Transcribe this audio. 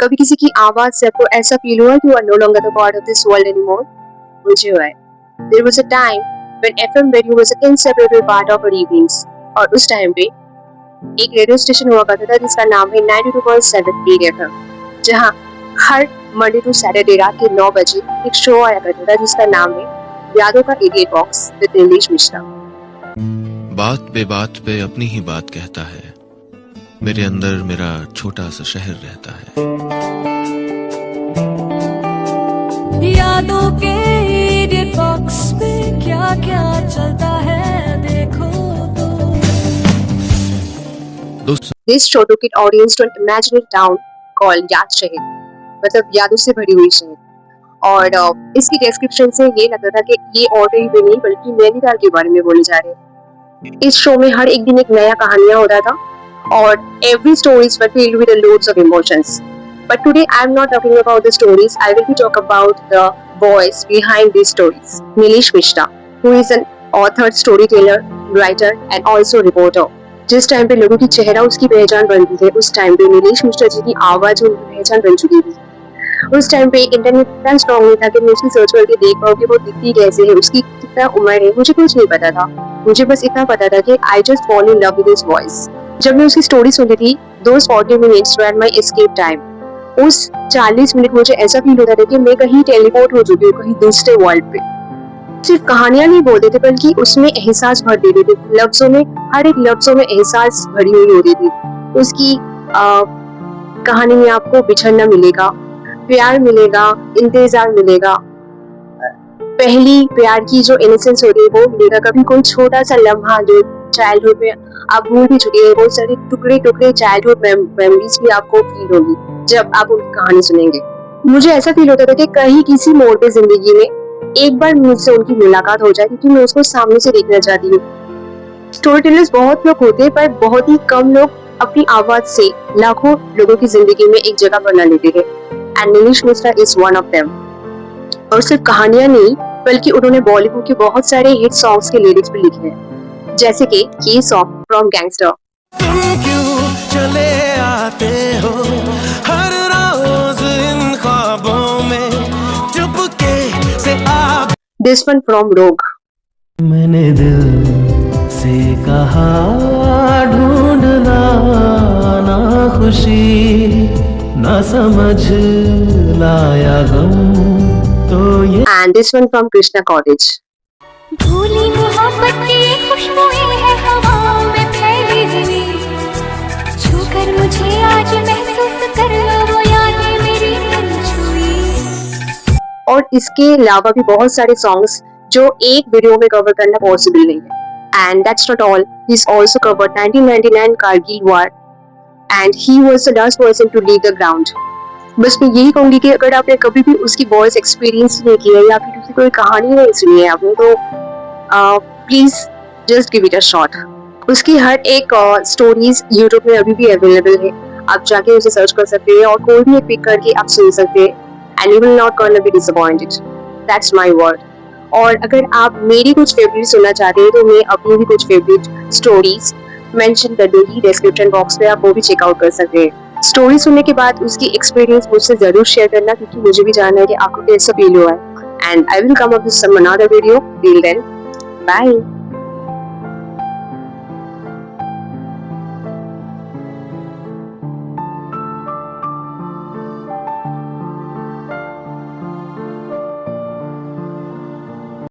कभी किसी की आवाज से आपको ऐसा फील हुआ कि you are no longer the part of this world anymore? मुझे हुआ है। There was a time when FM radio was a inseparable part of our evenings, और उस टाइम पे एक रेडियो स्टेशन हुआ करता था जिसका नाम है 92.7 रेड एफएम, जहां हर मंडे टू सैटरडे रात के 9 बजे एक शो आया करता था जिसका नाम है यादों का idiot box with Nilesh Mishra. बात बेबात पे अपनी ही बात कहता है, मेरे अंदर मेरा छोटा सा शहर रहता है। यादों के इडियट बॉक्स पे क्या क्या चलता है देखो तो। This show took its audience to an imaginary town called याद शहर, मतलब यादों से भरी हुई शहर। और इसकी डिस्क्रिप्शन से ये लगता था कि ये ऑर्डिनरी भी नहीं बल्कि नैनीताल के बारे में बोले जा रहे हैं। इस शो में हर एक दिन एक नया कहानियां होता था और every stories were filled with loads of emotions. But today I am not talking about the stories. I will be talk about the voice behind these stories. Nilesh Mishra, who is an author, storyteller, writer, and also reporter. जिस time पे लोगों की चेहरा उसकी पहचान बनती थी, उस टाइम पे नीलेश मिश्रा जी की आवाज उनकी पहचान बन चुकी थी। उस टाइम पे इंटरनेट इतना स्ट्रॉन्ग नहीं था कि मैं उसकी सर्च करके देख पाऊँ कि वो दिखती कैसे है, उसकी कितना उम्र है, मुझे कुछ नहीं पता था। मुझे बस इतना पता था कि I just fall in love with his voice. जब मैं उसकी स्टोरी सुनती थी, those 40 minutes were my escape time. उस 40 मिनट मुझे ऐसा फील होता था कि मैं कहीं टेलीपोर्ट हो चुकी हूँ, कहीं दूसरे वर्ल्ड पे। सिर्फ कहानियां नहीं बोलते थे बल्कि उसमें एहसास भर देते थे, लफ्जों में, हर एक लफ्जों में एहसास भरी हुई होती थी। उसकी कहानी में आपको बिछड़ना मिलेगा, प्यार मिलेगा, इंतजार मिलेगा, पहली प्यार की जो इनोसेंस होती है वो मिलेगा, कभी कोई छोटा सा लम्हा जो चाइल्डहुड में आप भूल भी चुके हैं, बहुत सारे टुकड़े टुकड़े चाइल्डहुड मेमोरीज भी आपको फील होगी जब आप उनकी कहानी सुनेंगे। मुझे ऐसा फील होता था कि कहीं किसी मोड़ पे जिंदगी में एक बार मुझसे उनकी मुलाकात हो जाए, क्योंकि मैं उसको सामने से देखना चाहती हूँ। स्टोरी टेलर्स बहुत लोग होते हैं पर बहुत ही कम लोग अपनी आवाज से लाखों लोगों की जिंदगी में एक जगह बना लेते हैं, and Nilesh Mishra is one of them. और सिर्फ कहानियां नहीं बल्कि उन्होंने बॉलीवुड के बहुत सारे हिट सॉन्ग्स के लिरिक्स भी लिखे हैं, जैसे कि ये सॉन्ग फ्रॉम गैंगस्टर। तुम क्यों चले आते हो हर रोज इन ख्वाबों में चुपके से आप। दिस वन फ्रॉम रोग। मैंने दिल से कहा ढूंढना ना खुशी ना समझ लाया गम तो ये। And this one from Krishna cottage. भूली मोहब्बत की खुशबुएं है हवा में फैली हुई, छूकर मुझे आज महसूस कर लो वो यादें मेरी दिल छुई। और इसके अलावा भी बहुत सारे सॉन्ग्स जो एक वीडियो में कवर करना पॉसिबल नहीं है। And that's not all, he is also covered 1999 Kargil war and he was the last person to leave the ground. बस मैं यही कहूंगी कि अगर आपने कभी भी उसकी वॉइस एक्सपीरियंस नहीं किया या फिर उसकी कोई कहानी नहीं सुनी है आपने, तो please just give it a shot. उसकी हर एक स्टोरीज यूट्यूब में अभी भी अवेलेबल है, आप जाके उसे सर्च कर सकते हैं और कोई भी एक पिक करके आप सुन सकते हैं, and you will not gonna be disappointed. That's my word. और अगर आप मेरी कुछ फेवरेट सुनना चाहते हैं तो मैं अपनी भी कुछ फेवरेट स्टोरीज मेंशन कर दूंगी डिस्क्रिप्शन बॉक्स में, आप वो भी चेकआउट कर सकते हैं। स्टोरी सुनने के बाद उसकी एक्सपीरियंस मुझसे जरूर शेयर करना, क्योंकि मुझे भी जानना है कि आपको कैसा फील हुआ है। And I will come up with some another video. Till then, bye.